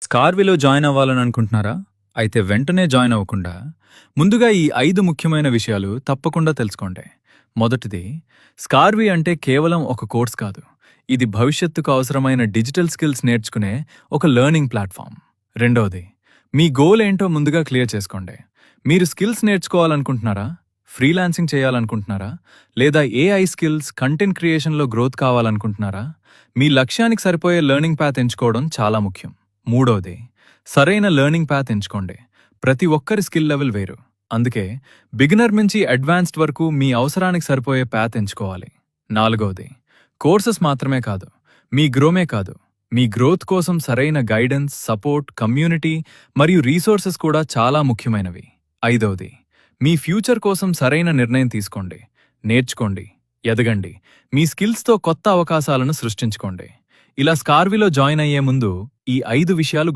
స్కార్విలో join అవ్వాలని అనుకుంటున్నారా? అయితే వెంటనే జాయిన్ అవ్వకుండా ముందుగా ఈ 5 ముఖ్యమైన విషయాలు తప్పకుండా తెలుసుకోండి. మొదటిది, స్కార్వి అంటే కేవలం ఒక కోర్స్ కాదు. ఇది భవిష్యత్తుకు అవసరమైన డిజిటల్ స్కిల్స్ నేర్చుకునే ఒక లెర్నింగ్ ప్లాట్ఫామ్. రెండవది, మీ గోల్ ఏంటో ముందుగా క్లియర్ చేసుకోండి. మీరు స్కిల్స్ నేర్చుకోవాలనుకుంటున్నారా? ఫ్రీలాన్సింగ్ చేయాలనుకుంటున్నారా? లేదా ఏఐ స్కిల్స్, కంటెంట్ క్రియేషన్లో గ్రోత్ కావాలనుకుంటున్నారా? మీ లక్ష్యానికి సరిపోయే లెర్నింగ్ పాత్ ఎంచుకోవడం చాలా ముఖ్యం. మూడోది, సరైన లెర్నింగ్ పాత్ ఎంచుకోండి. ప్రతి ఒక్కరి స్కిల్ లెవెల్ వేరు. అందుకే బిగినర్ నుంచి అడ్వాన్స్డ్ వరకు మీ అవసరానికి సరిపోయే పాత్ ఎంచుకోవాలి. నాలుగవది, కోర్సెస్ మాత్రమే కాదు, మీ గ్రోత్ కోసం సరైన గైడెన్స్, సపోర్ట్, కమ్యూనిటీ మరియు రీసోర్సెస్ కూడా చాలా ముఖ్యమైనవి. ఐదవది, మీ ఫ్యూచర్ కోసం సరైన నిర్ణయం తీసుకోండి. నేర్చుకోండి, ఎదగండి, మీ స్కిల్స్తో కొత్త అవకాశాలను సృష్టించుకోండి. ఇలా స్కార్విలో జాయిన్ అయ్యే ముందు ఈ 5 విషయాలు